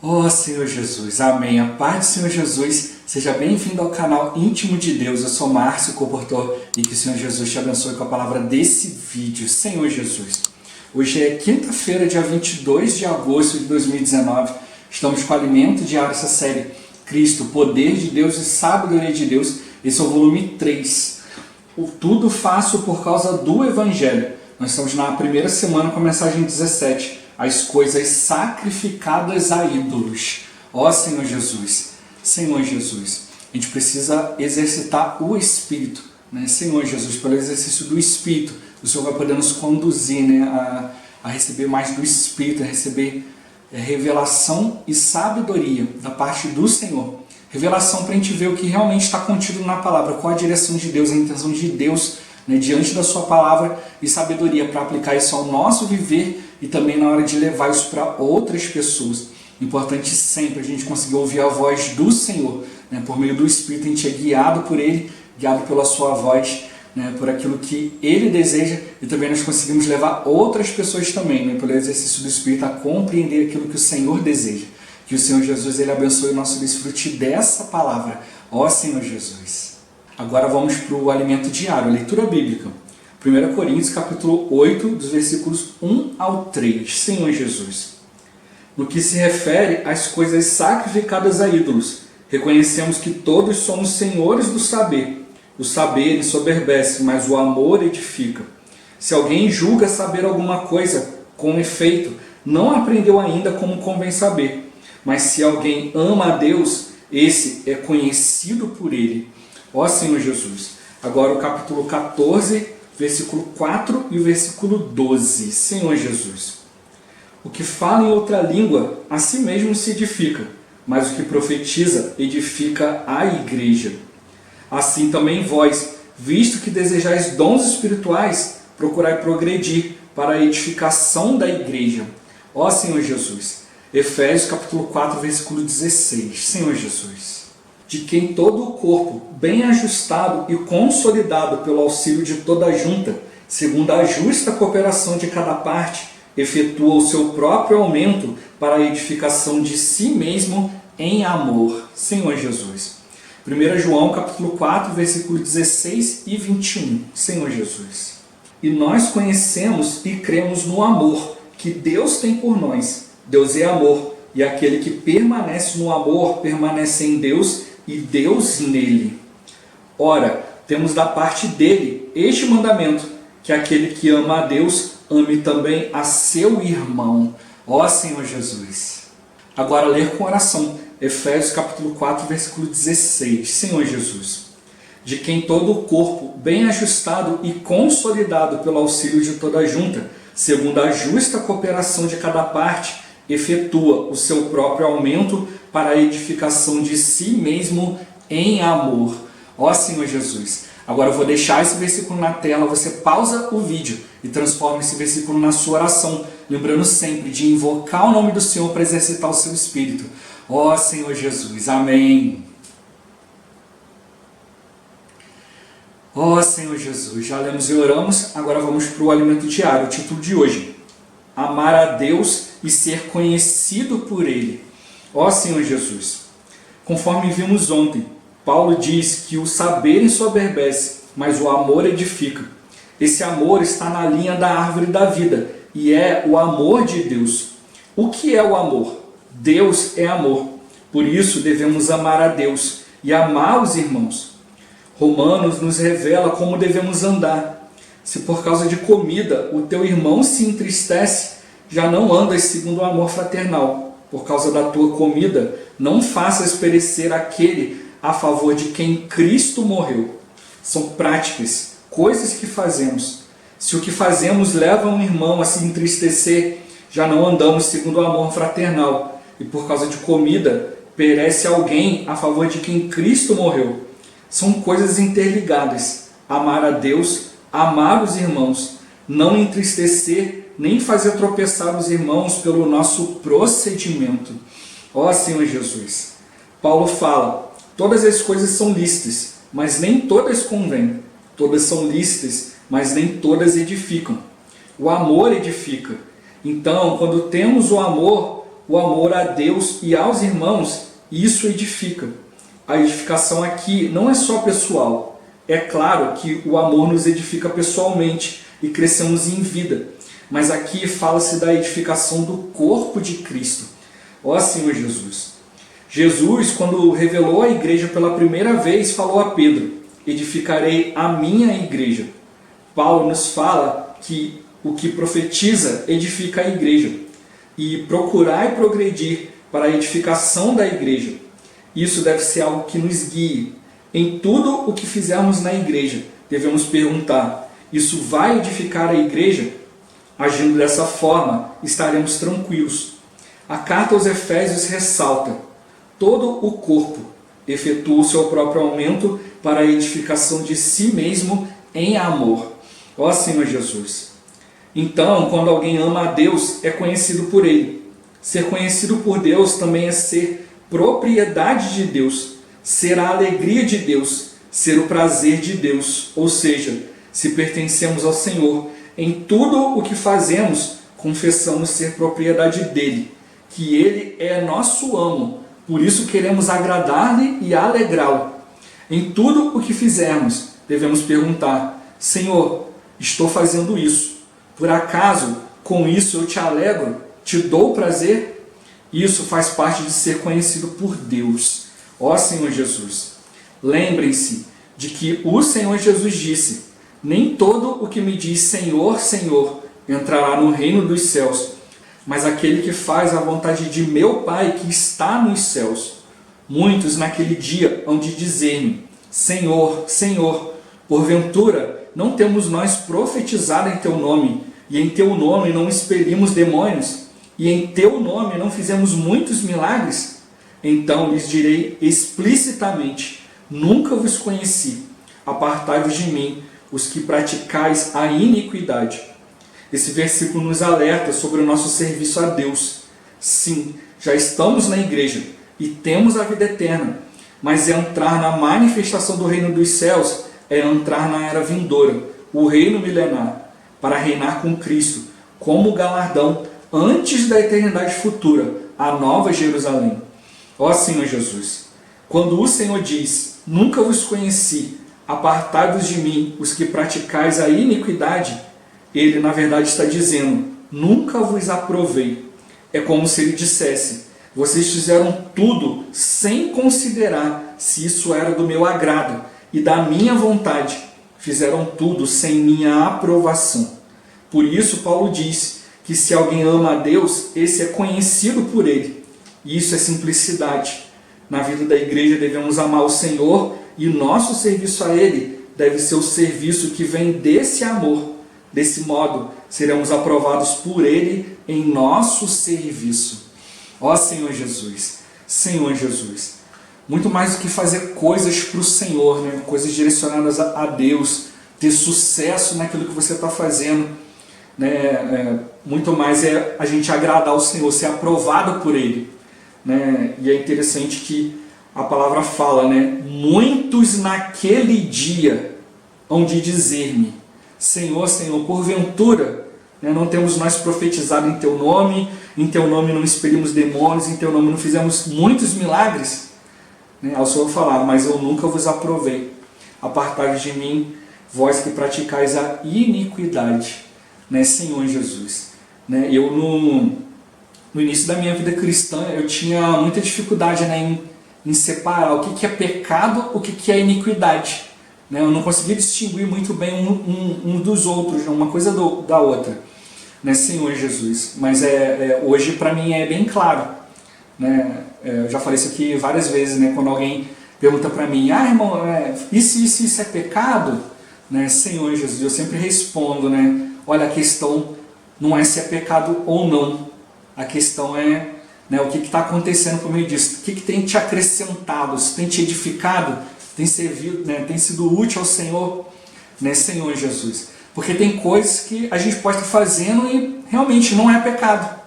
Oh Senhor Jesus, amém. A paz do Senhor Jesus, seja bem-vindo ao canal Íntimo de Deus. Eu sou Márcio, comportor, e que o Senhor Jesus te abençoe com a palavra desse vídeo. Senhor Jesus, hoje é quinta-feira, dia 22 de agosto de 2019. Estamos com o alimento diário, essa série Cristo, Poder de Deus e Sabedoria de Deus. Esse é o volume 3. O Tudo Faço por causa do Evangelho. Nós estamos na primeira semana com a mensagem 17. As coisas sacrificadas a ídolos. Ó Senhor Jesus, Senhor Jesus, a gente precisa exercitar o Espírito, né? Senhor Jesus, pelo exercício do Espírito, o Senhor vai poder nos conduzir, né, a receber mais do Espírito, a receber revelação e sabedoria da parte do Senhor. Revelação para a gente ver o que realmente está contido na palavra, qual a direção de Deus, a intenção de Deus, né, diante da sua palavra, e sabedoria para aplicar isso ao nosso viver e também na hora de levar isso para outras pessoas. Importante sempre a gente conseguir ouvir a voz do Senhor, né, por meio do Espírito. A gente é guiado por Ele, guiado pela sua voz, né, por aquilo que Ele deseja, e também nós conseguimos levar outras pessoas também, né, pelo exercício do Espírito, a compreender aquilo que o Senhor deseja. Que o Senhor Jesus Ele abençoe o nosso desfrute dessa palavra. Ó Senhor Jesus. Agora vamos para o alimento diário, a leitura bíblica. 1 Coríntios capítulo 8, dos versículos 1 ao 3. Senhor Jesus. No que se refere às coisas sacrificadas a ídolos, reconhecemos que todos somos senhores do saber. O saber ensoberbece, mas o amor edifica. Se alguém julga saber alguma coisa, com efeito, não aprendeu ainda como convém saber. Mas se alguém ama a Deus, esse é conhecido por Ele. Ó Senhor Jesus. Agora o capítulo 14, versículo 4 e o versículo 12. Senhor Jesus. O que fala em outra língua, a si mesmo se edifica, mas o que profetiza, edifica a igreja. Assim também vós, visto que desejais dons espirituais, procurai progredir para a edificação da igreja. Ó Senhor Jesus. Efésios capítulo 4, versículo 16. Senhor Jesus. De quem todo o corpo, bem ajustado e consolidado pelo auxílio de toda a junta, segundo a justa cooperação de cada parte, efetua o seu próprio aumento para a edificação de si mesmo em amor. Senhor Jesus. 1 João capítulo 4, versículo 16 e 21. Senhor Jesus. E nós conhecemos e cremos no amor que Deus tem por nós. Deus é amor, e aquele que permanece no amor permanece em Deus e Deus nele. Ora, temos da parte dele este mandamento, que aquele que ama a Deus, ame também a seu irmão. Ó Senhor Jesus. Agora ler com oração, Efésios capítulo 4, versículo 16. Senhor Jesus. De quem todo o corpo, bem ajustado e consolidado pelo auxílio de toda a junta, segundo a justa cooperação de cada parte, efetua o seu próprio aumento para a edificação de si mesmo em amor. Ó Senhor Jesus. Agora eu vou deixar esse versículo na tela, você pausa o vídeo e transforma esse versículo na sua oração, lembrando sempre de invocar o nome do Senhor para exercitar o seu espírito. Ó Senhor Jesus. Amém. Ó Senhor Jesus. Já lemos e oramos, agora vamos para o alimento diário, o título de hoje. Amar a Deus e ser conhecido por Ele. Ó Senhor Jesus. Conforme vimos ontem, Paulo diz que o saber ensoberbece, mas o amor edifica. Esse amor está na linha da árvore da vida e é o amor de Deus. O que é o amor? Deus é amor. Por isso devemos amar a Deus e amar os irmãos. Romanos nos revela como devemos andar. Se por causa de comida o teu irmão se entristece, já não andas segundo o amor fraternal. Por causa da tua comida, não faças perecer aquele a favor de quem Cristo morreu. São práticas, coisas que fazemos. Se o que fazemos leva um irmão a se entristecer, já não andamos segundo o amor fraternal. E por causa de comida, perece alguém a favor de quem Cristo morreu. São coisas interligadas. Amar a Deus, amar os irmãos, não entristecer, nem fazer tropeçar os irmãos pelo nosso procedimento. Ó Senhor Jesus. Paulo fala, todas as coisas são lícitas, mas nem todas convêm. Todas são lícitas, mas nem todas edificam. O amor edifica. Então, quando temos o amor, o amor a Deus e aos irmãos, isso edifica. A edificação aqui não é só pessoal. É claro que o amor nos edifica pessoalmente e crescemos em vida. Mas aqui fala-se da edificação do corpo de Cristo. Ó Senhor Jesus! Jesus, quando revelou a igreja pela primeira vez, falou a Pedro: edificarei a minha igreja. Paulo nos fala que o que profetiza edifica a igreja. E procurai progredir para a edificação da igreja. Isso deve ser algo que nos guie. Em tudo o que fizermos na igreja, devemos perguntar: isso vai edificar a igreja? Agindo dessa forma, estaremos tranquilos. A carta aos Efésios ressalta: todo o corpo efetua o seu próprio aumento para a edificação de si mesmo em amor. Ó Senhor Jesus! Então, quando alguém ama a Deus, é conhecido por Ele. Ser conhecido por Deus também é ser propriedade de Deus, ser a alegria de Deus, ser o prazer de Deus. Ou seja, se pertencemos ao Senhor, em tudo o que fazemos, confessamos ser propriedade dEle, que Ele é nosso amo, por isso queremos agradar-lhe e alegrá-lo. Em tudo o que fizermos, devemos perguntar: Senhor, estou fazendo isso. Por acaso, com isso eu te alegro? Te dou prazer? Isso faz parte de ser conhecido por Deus. Ó Senhor Jesus! Lembrem-se de que o Senhor Jesus disse: nem todo o que me diz Senhor, Senhor, entrará no reino dos céus, mas aquele que faz a vontade de meu Pai que está nos céus. Muitos naquele dia hão de dizer-me: Senhor, Senhor, porventura não temos nós profetizado em teu nome, e em teu nome não expelimos demônios, e em teu nome não fizemos muitos milagres? Então lhes direi explicitamente: nunca vos conheci. Apartai-vos de mim, os que praticais a iniquidade. Esse versículo nos alerta sobre o nosso serviço a Deus. Sim, já estamos na igreja e temos a vida eterna, mas entrar na manifestação do reino dos céus é entrar na era vindoura, o reino milenar, para reinar com Cristo, como galardão antes da eternidade futura, a nova Jerusalém. Ó Senhor Jesus! Quando o Senhor diz: nunca vos conheci, apartai-vos de mim, os que praticais a iniquidade, Ele na verdade está dizendo: nunca vos aprovei. É como se Ele dissesse: vocês fizeram tudo sem considerar se isso era do meu agrado e da minha vontade. Fizeram tudo sem minha aprovação. Por isso Paulo diz que se alguém ama a Deus, esse é conhecido por Ele. E isso é simplicidade. Na vida da igreja devemos amar o Senhor e nosso serviço a Ele deve ser o serviço que vem desse amor. Desse modo, seremos aprovados por Ele em nosso serviço. Ó Senhor Jesus! Senhor Jesus! Muito mais do que fazer coisas para o Senhor, né? Coisas direcionadas a Deus, ter sucesso naquilo que você está fazendo, né? Muito mais é a gente agradar o Senhor, ser aprovado por Ele, né? E é interessante que a palavra fala, né? Muitos naquele dia hão de dizer-me: Senhor, Senhor, porventura, né, não temos nós profetizado em Teu nome não expelimos demônios, em Teu nome não fizemos muitos milagres? Né? Ao Senhor falar: mas eu nunca vos aprovei. Apartai-vos de mim, vós que praticais a iniquidade. Né, Senhor Jesus? Né, eu no início da minha vida cristã, eu tinha muita dificuldade, né, em separar o que é pecado, o que é iniquidade. Né, eu não conseguia distinguir muito bem um dos outros, uma coisa da outra. Né, Senhor Jesus? Mas hoje para mim é bem claro. Né, eu já falei isso aqui várias vezes, né, quando alguém pergunta para mim: irmão, isso é pecado? Né, Senhor Jesus, eu sempre respondo, né, olha, a questão não é se é pecado ou não. A questão é, né, o que está acontecendo, como eu disse, o que tem te acrescentado, se tem te edificado, tem servido, né, tem sido útil ao Senhor, né, Senhor Jesus. Porque tem coisas que a gente pode estar fazendo e realmente não é pecado.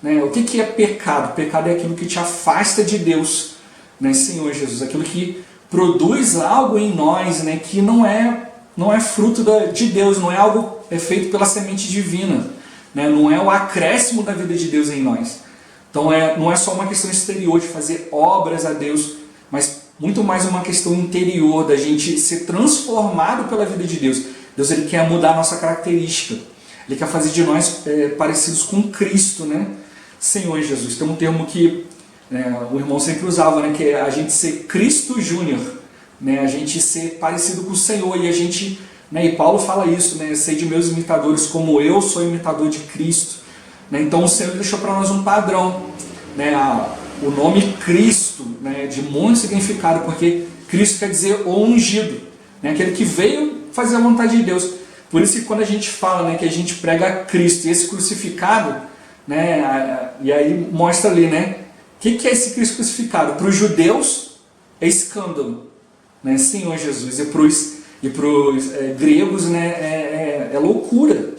Né? O que é pecado? Pecado é aquilo que te afasta de Deus, né, Senhor Jesus. Aquilo que produz algo em nós, né, que não é fruto de Deus, não é algo feito pela semente divina. Né? Não é o acréscimo da vida de Deus em nós. Então não é só uma questão exterior de fazer obras a Deus, mas muito mais uma questão interior, da gente ser transformado pela vida de Deus. Deus ele quer mudar a nossa característica. Ele quer fazer de nós parecidos com Cristo, né? Senhor Jesus. Tem um termo que o irmão sempre usava, né? Que é a gente ser Cristo Júnior, né? A gente ser parecido com o Senhor. E a gente, né? E Paulo fala isso, né? Sei de meus imitadores como eu sou imitador de Cristo. Né? Então o Senhor deixou para nós um padrão, né? O nome Cristo, né? De muito significado, porque Cristo quer dizer o ungido, né? Aquele que veio fazer a vontade de Deus. Por isso que quando a gente fala, né, que a gente prega Cristo e esse crucificado, né, e aí mostra ali, né, o que é esse Cristo crucificado? Para os judeus é escândalo, né, Senhor Jesus, e para os gregos, né, é loucura,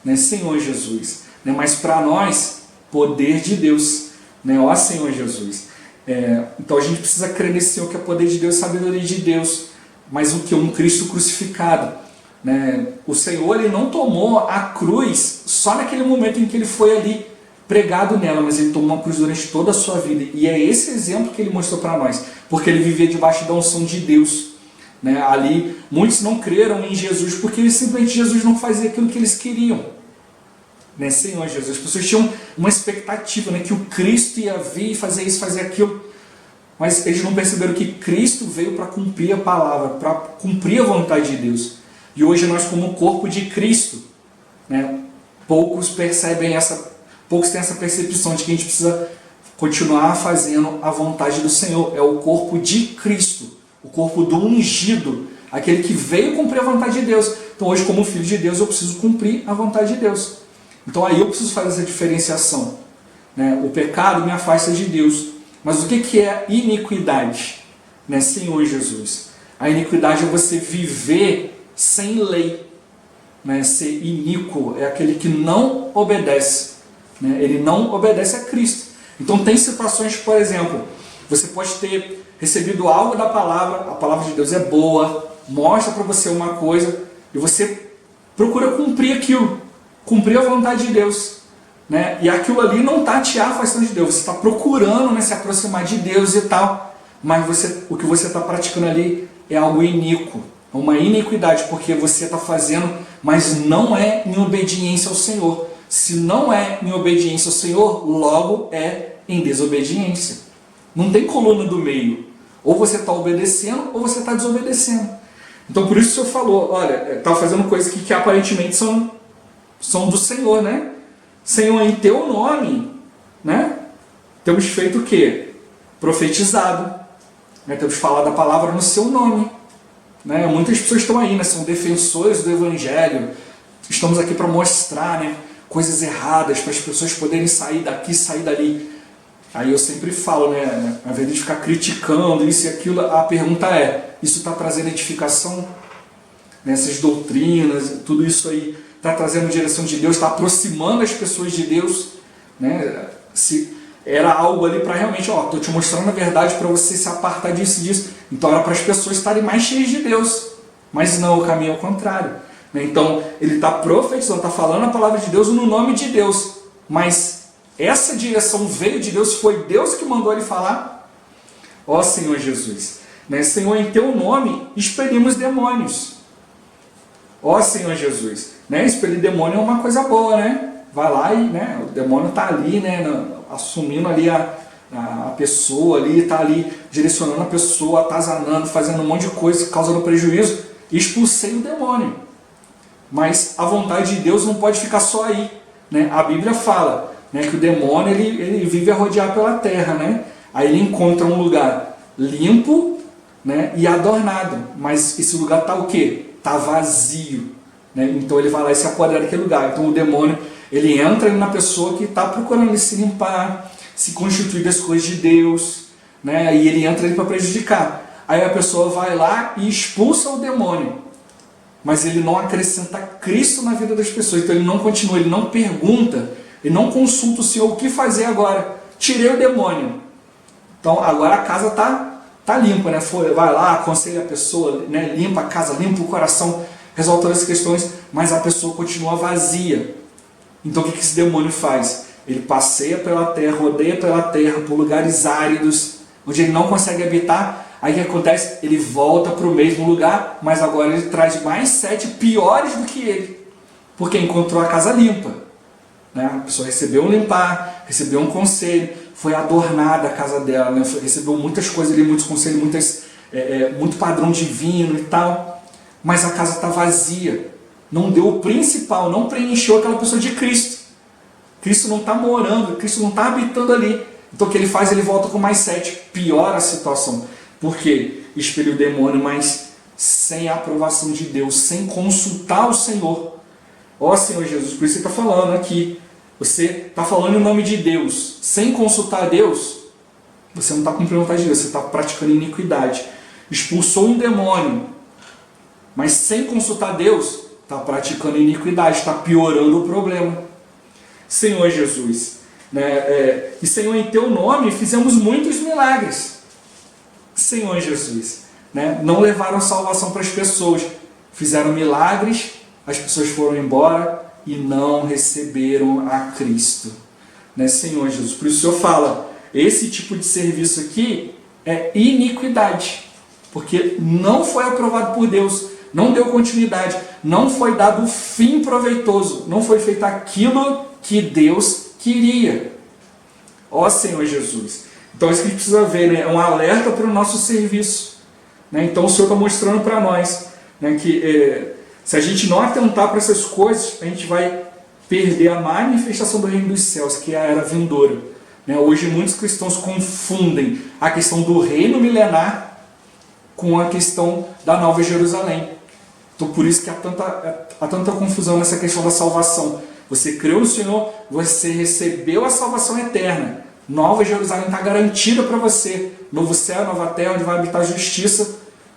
né, Senhor Jesus, né, mas para nós, poder de Deus, né, ó Senhor Jesus. Então a gente precisa crer nesse Senhor que é poder de Deus, sabedoria de Deus, mas o que? Um Cristo crucificado. Né? O Senhor ele não tomou a cruz só naquele momento em que ele foi ali pregado nela, mas ele tomou a cruz durante toda a sua vida. E é esse exemplo que ele mostrou para nós, porque ele vivia debaixo da unção de Deus. Né? Ali, muitos não creram em Jesus porque simplesmente Jesus não fazia aquilo que eles queriam. Né? Senhor Jesus, as pessoas tinham uma expectativa, né? Que o Cristo ia vir e fazer isso, fazer aquilo. Mas eles não perceberam que Cristo veio para cumprir a palavra, para cumprir a vontade de Deus. E hoje nós, como corpo de Cristo, né, poucos têm essa percepção de que a gente precisa continuar fazendo a vontade do Senhor. É o corpo de Cristo, o corpo do ungido, aquele que veio cumprir a vontade de Deus. Então hoje, como filho de Deus, eu preciso cumprir a vontade de Deus. Então aí eu preciso fazer essa diferenciação. Né? O pecado me afasta de Deus. Mas o que é iniquidade? Né, Senhor Jesus? A iniquidade é você viver sem lei. Né? Ser iníquo é aquele que não obedece. Né? Ele não obedece a Cristo. Então tem situações, por exemplo, você pode ter recebido algo da palavra, a palavra de Deus é boa, mostra para você uma coisa, e você procura cumprir aquilo, cumprir a vontade de Deus. Né? E aquilo ali não está te afastando de Deus, você está procurando, né, se aproximar de Deus e tal, mas o que você está praticando ali é algo iníquo, uma iniquidade, porque você está fazendo, mas não é em obediência ao Senhor. Se não é em obediência ao Senhor, logo é em desobediência. Não tem coluna do meio. Ou você está obedecendo, ou você está desobedecendo. Então por isso o Senhor falou, olha, está fazendo coisas que aparentemente são do Senhor, né? Senhor, em teu nome, né? Temos feito o quê? Profetizado. Né? Temos falado a palavra no seu nome. Né? Muitas pessoas estão aí, né? São defensores do Evangelho. Estamos aqui para mostrar, né, coisas erradas, para as pessoas poderem sair daqui, sair dali. Aí eu sempre falo, né, ao invés de ficar criticando isso e aquilo, a pergunta é, isso está trazendo edificação? Essas doutrinas, tudo isso aí está trazendo direção de Deus, está aproximando as pessoas de Deus? Né? Se era algo ali para realmente, estou te mostrando a verdade para você se apartar disso e disso. Então era para as pessoas estarem mais cheias de Deus. Mas não, o caminho é o contrário. Então ele está profetizando, está falando a palavra de Deus no nome de Deus. Mas essa direção veio de Deus, foi Deus que mandou ele falar. Ó Senhor Jesus, né? Senhor, em teu nome expelimos demônios. Ó Senhor Jesus, né? Expelir demônio é uma coisa boa, né? Vai lá e, né, o demônio está ali, né, assumindo ali a pessoa, ali está ali direcionando a pessoa, atazanando, fazendo um monte de coisa, causando prejuízo. Expulsei o demônio. Mas a vontade de Deus não pode ficar só aí. Né? A Bíblia fala, né, que o demônio ele vive a rodear pela terra. Né? Aí ele encontra um lugar limpo, né, e adornado. Mas esse lugar está o quê? Está vazio. Né? Então ele vai lá e se apodera daquele lugar. Então o demônio ele entra na pessoa que está procurando se limpar, se constituir das coisas de Deus. Né? E ele entra ali para prejudicar. Aí a pessoa vai lá e expulsa o demônio. Mas ele não acrescenta Cristo na vida das pessoas. Então ele não continua, ele não pergunta, ele não consulta o Senhor o que fazer agora. Tirei o demônio. Então agora a casa tá limpa, né? Vai lá, aconselha a pessoa, né? Limpa a casa, limpa o coração, resolve todas as questões, mas a pessoa continua vazia. Então o que esse demônio faz? ele passeia pela terra, rodeia pela terra, por lugares áridos, onde ele não consegue habitar. Aí o que acontece? Ele volta para o mesmo lugar, mas agora ele traz mais 7 piores do que ele, porque encontrou a casa limpa, né? A pessoa recebeu um limpar, recebeu um conselho, foi adornada a casa dela, né? Recebeu muitas coisas ali, muitos conselhos, muito padrão divino e tal, mas a casa está vazia, não deu o principal, não preencheu aquela pessoa de Cristo. Cristo não está morando, Cristo não está habitando ali. Então o que ele faz? Ele volta com mais 7, piora a situação. Por quê? Expeliu o demônio, mas sem a aprovação de Deus, sem consultar o Senhor. Ó Senhor Jesus, por isso você está falando aqui. Você está falando em nome de Deus, sem consultar a Deus, você não está cumprindo a vontade de Deus, você está praticando iniquidade. Expulsou um demônio, mas sem consultar Deus, está praticando iniquidade, está piorando o problema. Senhor Jesus, né? E Senhor, em Teu nome fizemos muitos milagres. Senhor Jesus, né? Não levaram salvação para as pessoas, fizeram milagres, as pessoas foram embora e não receberam a Cristo, né? Senhor Jesus, por isso o Senhor fala, esse tipo de serviço aqui é iniquidade, porque não foi aprovado por Deus, não deu continuidade, não foi dado o fim proveitoso, não foi feito aquilo que Deus queria. Ó Senhor Jesus. Então isso que a gente precisa ver, né? É um alerta para o nosso serviço, né? Então o Senhor está mostrando para nós, né, que se a gente não atentar para essas coisas, a gente vai perder a manifestação do reino dos céus, que é a era vindoura, né? Hoje muitos cristãos confundem a questão do reino milenar com a questão da Nova Jerusalém. Então por isso que há tanta confusão nessa questão da salvação. Você creu no Senhor, você recebeu a salvação eterna. Nova Jerusalém está garantida para você. Novo céu, nova terra, onde vai habitar a justiça.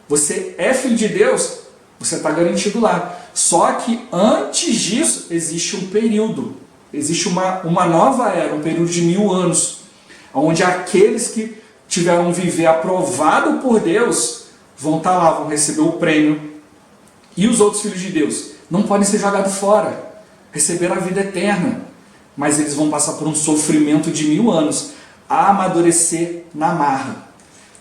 Você é filho de Deus, você está garantido lá. Só que antes disso existe um período. Existe uma nova era, um período de 1000 anos. Onde aqueles que tiveram viver aprovado por Deus vão estar lá, vão receber o prêmio. E os outros filhos de Deus não podem ser jogados fora, receber a vida eterna, mas eles vão passar por um sofrimento de 1000 anos, a amadurecer na marra.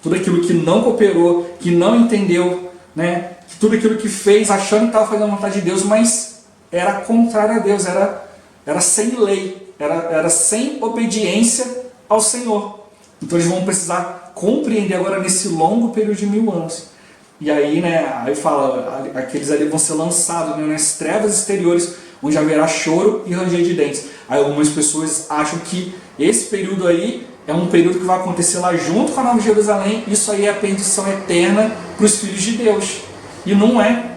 Tudo aquilo que não cooperou, que não entendeu, né? Tudo aquilo que fez achando que estava fazendo a vontade de Deus, mas era contrário a Deus, era sem lei, era sem obediência ao Senhor. Então eles vão precisar compreender agora nesse longo período de 1000 anos. E aí, né, aí fala, aqueles ali vão ser lançados, né, nas trevas exteriores, onde haverá choro e ranger de dentes. Aí algumas pessoas acham que esse período aí é um período que vai acontecer lá junto com a Nova Jerusalém. Isso aí é a perdição eterna para os filhos de Deus. E não é,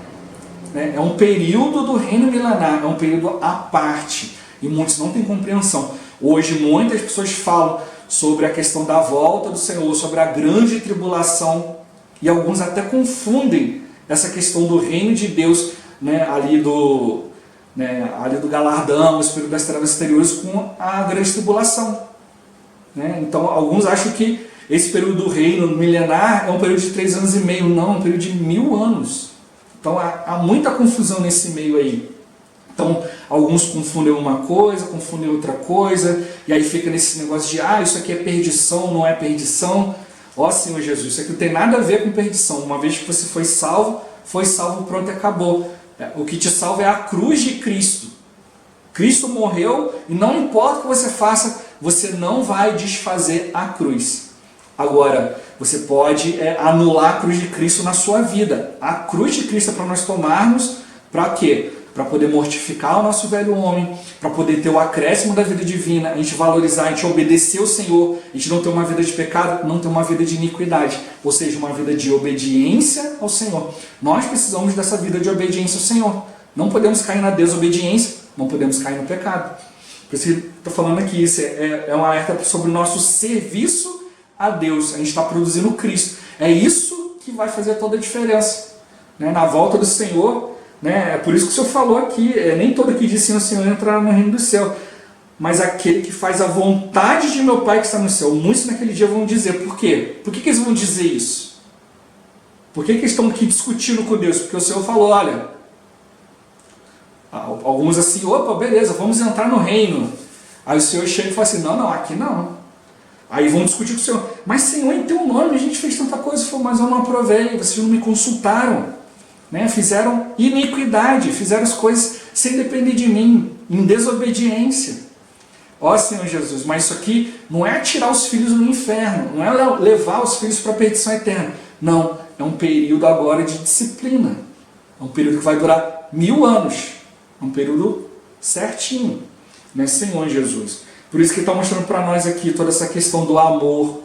né? É um período do reino milenar, é um período à parte. E muitos não têm compreensão. Hoje muitas pessoas falam sobre a questão da volta do Senhor, sobre a grande tribulação. E alguns até confundem essa questão do reino de Deus, né, ali do galardão, o espírito das trevas exteriores, com a grande tribulação, né? Então alguns acham que esse período do reino milenar é um período de 3 anos e meio. Não, é um período de 1000 anos. Então há muita confusão nesse meio aí. Então alguns confundem uma coisa, confundem outra coisa, e aí fica nesse negócio de isso aqui é perdição, não é perdição. Ó Senhor Jesus, isso aqui não tem nada a ver com perdição. Uma vez que você foi salvo, pronto, e acabou. O que te salva é a cruz de Cristo. Cristo morreu e não importa o que você faça, você não vai desfazer a cruz. Agora, você pode anular a cruz de Cristo na sua vida. A cruz de Cristo é para nós tomarmos, para quê? Para poder mortificar o nosso velho homem, para poder ter o acréscimo da vida divina, a gente valorizar, a gente obedecer ao Senhor, a gente não ter uma vida de pecado, não ter uma vida de iniquidade, ou seja, uma vida de obediência ao Senhor. Nós precisamos dessa vida de obediência ao Senhor. Não podemos cair na desobediência, não podemos cair no pecado. Por isso que estou falando aqui, isso é um alerta sobre o nosso serviço a Deus. A gente está produzindo Cristo. É isso que vai fazer toda a diferença, né? Na volta do Senhor, né? É por isso que o Senhor falou aqui, nem todo que diz sim ao Senhor entrará no reino do céu, mas aquele que faz a vontade de meu Pai que está no céu. Muitos naquele dia vão dizer, por quê? Por que eles vão dizer isso? Por que eles estão aqui discutindo com Deus? Porque o Senhor falou, olha, alguns assim, opa, beleza, vamos entrar no reino. Aí o Senhor chega e fala assim, não, aqui não. Aí vão discutir com o Senhor, mas Senhor, em teu nome a gente fez tanta coisa, mas eu não aprovei, vocês não me consultaram, né? Fizeram iniquidade, fizeram as coisas sem depender de mim, em desobediência. Ó Senhor Jesus, mas isso aqui não é tirar os filhos do inferno, não é levar os filhos para a perdição eterna. Não, é um período agora de disciplina. É um período que vai durar 1000 anos. É um período certinho, né, Senhor Jesus? Por isso que está mostrando para nós aqui toda essa questão do amor.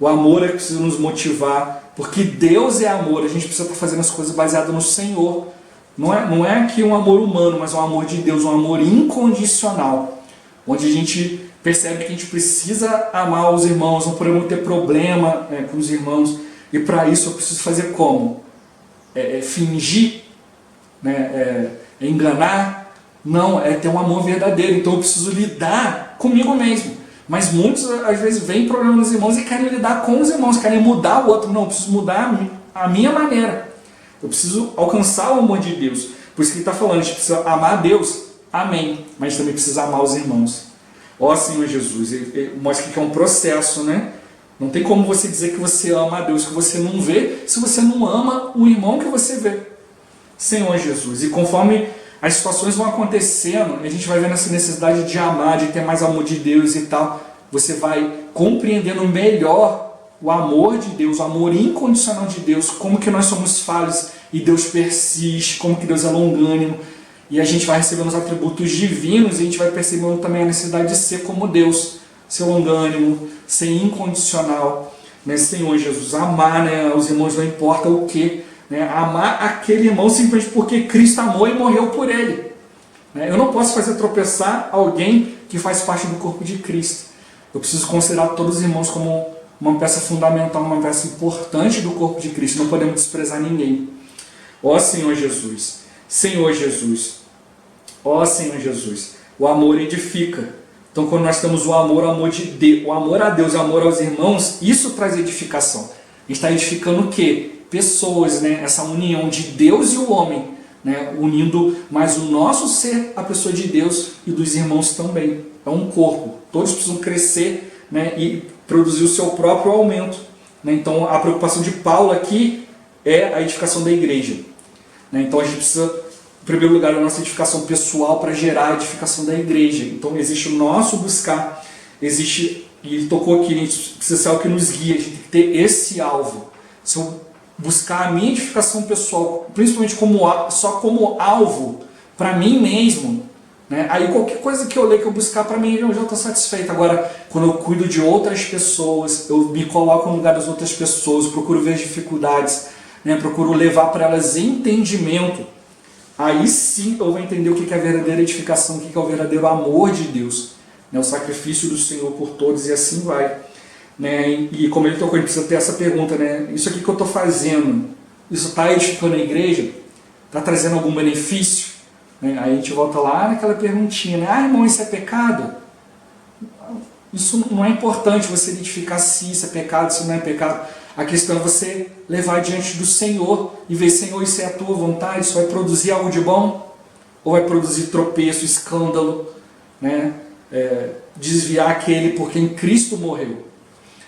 O amor é que precisa nos motivar, porque Deus é amor, a gente precisa estar fazendo as coisas baseadas no Senhor. Não é aqui um amor humano, mas um amor de Deus, um amor incondicional, onde a gente percebe que a gente precisa amar os irmãos, não podemos ter problema com os irmãos, e para isso eu preciso fazer como? Fingir? Né? Enganar? Não, é ter um amor verdadeiro, então eu preciso lidar comigo mesmo. Mas muitos às vezes veem problema nos irmãos e querem lidar com os irmãos, querem mudar o outro. Não, eu preciso mudar a minha maneira. Eu preciso alcançar o amor de Deus. Por isso que ele está falando, a gente precisa amar a Deus, amém, mas também precisa amar os irmãos. Ó Senhor Jesus, mostra que é um processo, né? Não tem como você dizer que você ama a Deus, que você não vê, se você não ama o irmão que você vê. Senhor Jesus, e conforme as situações vão acontecendo, a gente vai vendo essa necessidade de amar, de ter mais amor de Deus e tal, você vai compreendendo melhor o amor de Deus, o amor incondicional de Deus, como que nós somos falhos e Deus persiste, como que Deus é longânimo, e a gente vai recebendo os atributos divinos e a gente vai percebendo também a necessidade de ser como Deus, ser longânimo, ser incondicional, né? Senhor Jesus, amar, né, os irmãos, não importa o que, né? Amar aquele irmão simplesmente porque Cristo amou e morreu por ele, né? Eu não posso fazer tropeçar alguém que faz parte do corpo de Cristo. Eu preciso considerar todos os irmãos como uma peça fundamental, uma peça importante do corpo de Cristo. Não podemos desprezar ninguém. Ó Senhor Jesus, Senhor Jesus, ó Senhor Jesus, o amor edifica. Então quando nós temos o amor de Deus, o amor a Deus e o amor aos irmãos, isso traz edificação. A gente está edificando o quê? Pessoas, né? Essa união de Deus e o homem, né? Unindo mais o nosso ser, a pessoa de Deus, e dos irmãos também. É um corpo, todos precisam crescer, né? E produzir o seu próprio aumento, né? Então a preocupação de Paulo aqui é a edificação da igreja, né? Então a gente precisa, em primeiro lugar, a nossa edificação pessoal para gerar a edificação da igreja. Então existe o nosso buscar, existe, e ele tocou aqui, a gente precisa ser algo que nos guia, a gente tem que ter esse alvo. Se eu buscar a minha edificação pessoal, principalmente só como alvo para mim mesmo, né? Aí qualquer coisa que eu ler, que eu buscar para mim, eu já estou satisfeito. Agora, quando eu cuido de outras pessoas, eu me coloco no lugar das outras pessoas, procuro ver as dificuldades, né? Procuro levar para elas entendimento, aí sim eu vou entender o que é a verdadeira edificação, o que é o verdadeiro amor de Deus, né? O sacrifício do Senhor por todos, e assim vai. Né? E como ele tocou, a gente precisa ter essa pergunta, né? Isso aqui que eu estou fazendo, isso está edificando a igreja? Está trazendo algum benefício? Né? Aí a gente volta lá naquela perguntinha, né? Irmão, isso é pecado? Isso não é importante você identificar se isso é pecado, se não é pecado. A questão é você levar diante do Senhor e ver, Senhor, isso é a tua vontade? Isso vai produzir algo de bom? Ou vai produzir tropeço, escândalo, né? Desviar aquele por quem Cristo morreu?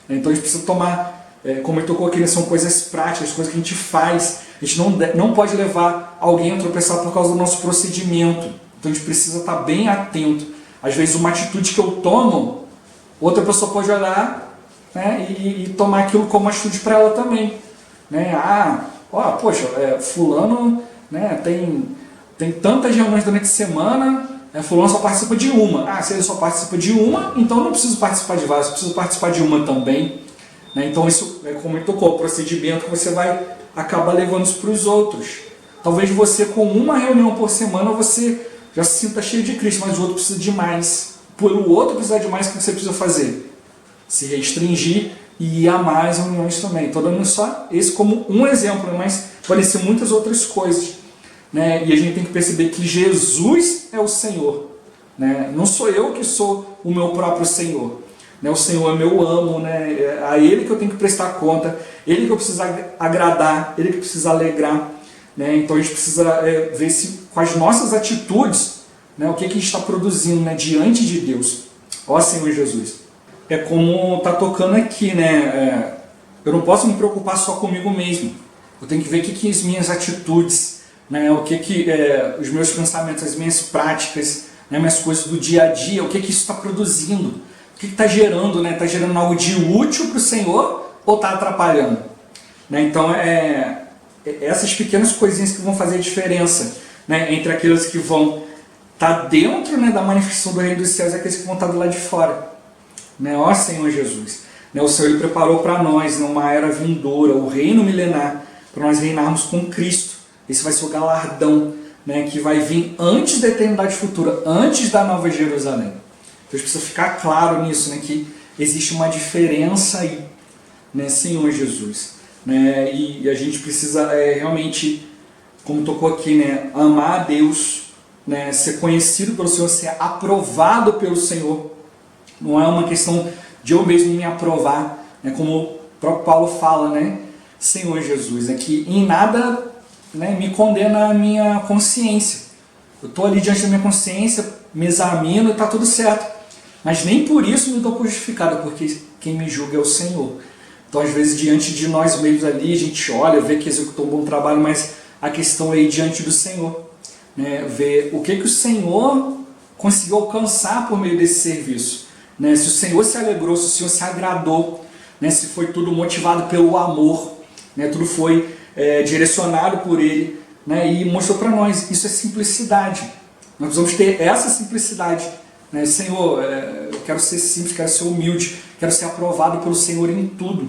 Então a gente precisa tomar, como ele tocou aqui, são coisas práticas, coisas que a gente faz. A gente não pode levar alguém a tropeçar por causa do nosso procedimento. Então a gente precisa estar bem atento. Às vezes uma atitude que eu tomo, outra pessoa pode olhar, né, e tomar aquilo como uma atitude para ela também. Né? Poxa, fulano, né, tem tantas reuniões durante a semana, fulano só participa de uma. Se ele só participa de uma, então eu não preciso participar de várias, eu preciso participar de uma também. Né? Então isso é como ele tocou, o procedimento que você vai acabar levando isso para os outros. Talvez você, com uma reunião por semana, você já se sinta cheio de Cristo, mas o outro precisa de mais. Por o outro precisar de mais, o que você precisa fazer? Se restringir e ir a mais reuniões também. Estou dando só esse como um exemplo, mas podem ser muitas outras coisas. Né? E a gente tem que perceber que Jesus é o Senhor. Né? Não sou eu que sou o meu próprio Senhor. Né? O Senhor é meu amo, né? É a Ele que eu tenho que prestar conta, Ele que eu preciso agradar, Ele que eu preciso alegrar. Né? Então a gente precisa ver se com as nossas atitudes, né, o que a gente está produzindo, né, diante de Deus. Ó Senhor Jesus, é como está tocando aqui, né? Eu não posso me preocupar só comigo mesmo. Eu tenho que ver o que as minhas atitudes, né? O que os meus pensamentos, as minhas práticas, né? Minhas coisas do dia a dia, o que isso está produzindo, o que está gerando, né? Está gerando algo de útil para o Senhor ou está atrapalhando? Né? Então, essas pequenas coisinhas que vão fazer a diferença, né? Entre aqueles que vão estar dentro, né, da manifestação do reino dos céus e aqueles que vão estar do lado de fora. Né? Ó Senhor Jesus, né? O Senhor ele preparou para nós numa era vindoura, o reino milenar, para nós reinarmos com Cristo. Esse vai ser o galardão, né, que vai vir antes da eternidade futura, antes da Nova Jerusalém. Então a gente precisa ficar claro nisso, né, que existe uma diferença aí, né, Senhor Jesus. Né, e a gente precisa realmente, como tocou aqui, né, amar a Deus, né, ser conhecido pelo Senhor, ser aprovado pelo Senhor. Não é uma questão de eu mesmo me aprovar, né, como o próprio Paulo fala, né, Senhor Jesus, é que em nada, né, me condena a minha consciência. Eu estou ali diante da minha consciência, me examino e está tudo certo. Mas nem por isso me dou por justificado, porque quem me julga é o Senhor. Então, às vezes, diante de nós mesmos ali, a gente olha, vê que executou um bom trabalho, mas a questão é ir diante do Senhor. Né, ver o que o Senhor conseguiu alcançar por meio desse serviço. Né, se o Senhor se alegrou, se o Senhor se agradou, né, se foi tudo motivado pelo amor, né, tudo foi direcionado por Ele, né, e mostrou para nós, isso é simplicidade. Nós vamos ter essa simplicidade. Né, Senhor, eu quero ser simples, quero ser humilde, quero ser aprovado pelo Senhor em tudo.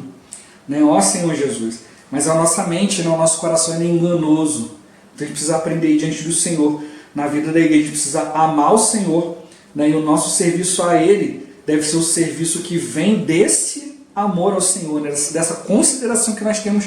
Né, ó Senhor Jesus. Mas a nossa mente, né, o nosso coração é enganoso. Então a gente precisa aprender aí diante do Senhor. Na vida da igreja a gente precisa amar o Senhor, né, e o nosso serviço a Ele deve ser o serviço que vem desse amor ao Senhor, né, dessa consideração que nós temos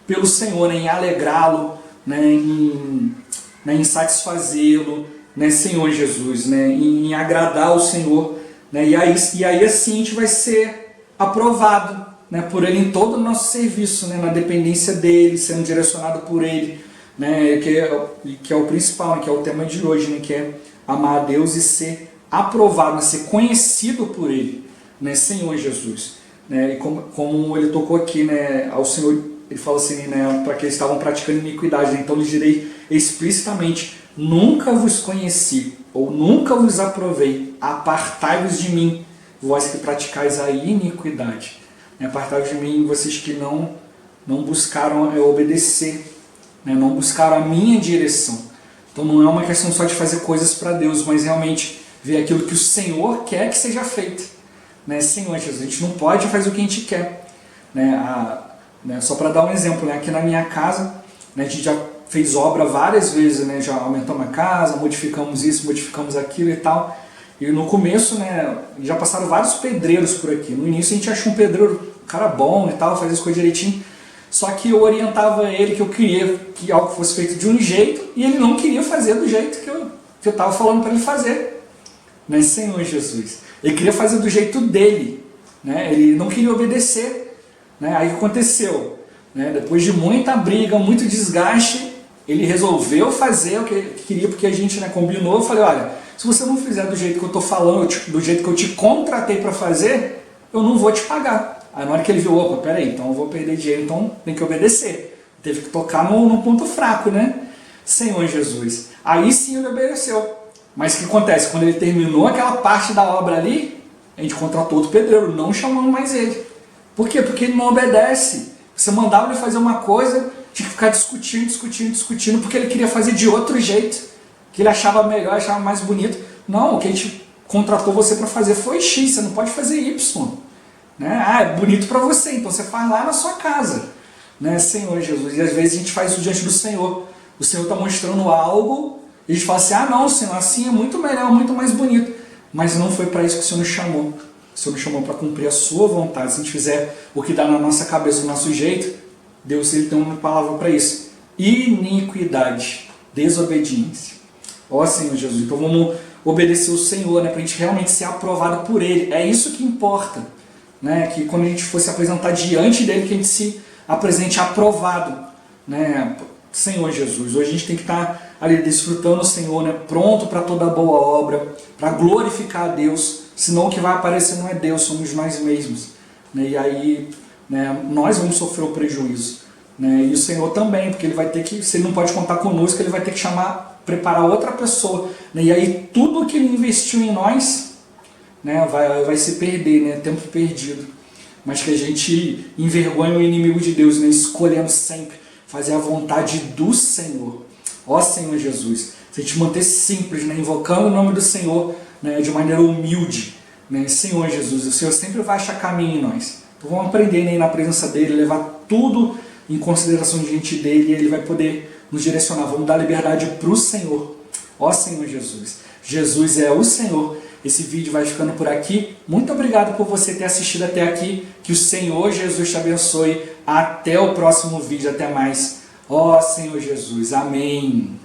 pelo Senhor, né, em alegrá-lo, né, em satisfazê-lo, né, Senhor Jesus, né, em agradar ao Senhor. Né, e aí assim a gente vai ser aprovado, né, por Ele em todo o nosso serviço, né, na dependência dEle, sendo direcionado por Ele. Né, que é o principal, né, que é o tema de hoje, né, que é amar a Deus e ser aprovado, né, ser conhecido por Ele, né, Senhor Jesus. Né, e como ele tocou aqui, né, ao Senhor, ele fala assim, né, para que eles estavam praticando iniquidade, né, então lhes direi explicitamente, nunca vos conheci, ou nunca vos aprovei, apartai-vos de mim, vós que praticais a iniquidade. Né, apartai-vos de mim, vocês que não buscaram obedecer, né, não buscaram a minha direção. Então não é uma questão só de fazer coisas para Deus, mas realmente ver aquilo que o Senhor quer que seja feito. Né, Senhor Jesus, a gente não pode fazer o que a gente quer. Né, só para dar um exemplo, né, aqui na minha casa, né, a gente já fez obra várias vezes, né, já aumentamos a casa, modificamos isso, modificamos aquilo e tal. E no começo, né, já passaram vários pedreiros por aqui. No início a gente achou um pedreiro, um cara bom e tal, fazia as coisas direitinho. Só que eu orientava ele que eu queria que algo fosse feito de um jeito e ele não queria fazer do jeito que eu estava falando para ele fazer. Né, Senhor Jesus. Ele queria fazer do jeito dele. Né, ele não queria obedecer. Né, aí o que aconteceu? Né, depois de muita briga, muito desgaste, ele resolveu fazer o que ele queria, porque a gente, né, combinou. Eu falei, olha, se você não fizer do jeito que eu estou falando, do jeito que eu te contratei para fazer, eu não vou te pagar. Aí na hora que ele viu, opa, peraí, então eu vou perder dinheiro, então tem que obedecer. Teve que tocar no ponto fraco, né? Senhor Jesus. Aí sim ele obedeceu. Mas o que acontece? Quando ele terminou aquela parte da obra ali, a gente contratou outro pedreiro, não chamamos mais ele. Por quê? Porque ele não obedece. Você mandava ele fazer uma coisa, tinha que ficar discutindo, porque ele queria fazer de outro jeito, que ele achava melhor, achava mais bonito. Não, o que a gente contratou você para fazer foi X, você não pode fazer Y. Né? Ah, é bonito para você, então você faz lá na sua casa. Né, Senhor Jesus. E às vezes a gente faz isso diante do Senhor. O Senhor está mostrando algo e a gente fala assim, ah não, Senhor, assim é muito melhor, muito mais bonito. Mas não foi para isso que o Senhor nos chamou. O Senhor nos chamou para cumprir a sua vontade. Se a gente fizer o que dá na nossa cabeça, do nosso jeito, Deus ele tem uma palavra para isso. Iniquidade, desobediência. Ó Senhor Jesus, então vamos obedecer o Senhor, né, para a gente realmente ser aprovado por Ele. É isso que importa. Né, que quando a gente for se apresentar diante dele, que a gente se apresente aprovado. Né, Senhor Jesus, hoje a gente tem que estar ali desfrutando o Senhor, né, pronto para toda boa obra, para glorificar a Deus, Senão o que vai aparecer não é Deus, somos nós mesmos. Né? E aí, né, nós vamos sofrer o prejuízo. Né? E o Senhor também, porque ele vai ter que, se ele não pode contar conosco, ele vai ter que preparar outra pessoa. Né? E aí tudo que ele investiu em nós, né, vai se perder, né? Tempo perdido. Mas que a gente envergonhe o inimigo de Deus, né? Escolhendo sempre fazer a vontade do Senhor. Ó Senhor Jesus, se a gente manter simples, né? Invocando o nome do Senhor, né? De maneira humilde, né? Senhor Jesus, o Senhor sempre vai achar caminho em nós. Então vamos aprender, né? Na presença dele, levar tudo em consideração diante dele, e ele vai poder nos direcionar. Vamos dar liberdade para o Senhor. Ó Senhor Jesus, Jesus é o Senhor. Esse vídeo vai ficando por aqui. Muito obrigado por você ter assistido até aqui. Que o Senhor Jesus te abençoe. Até o próximo vídeo. Até mais. Ó Senhor Jesus. Amém.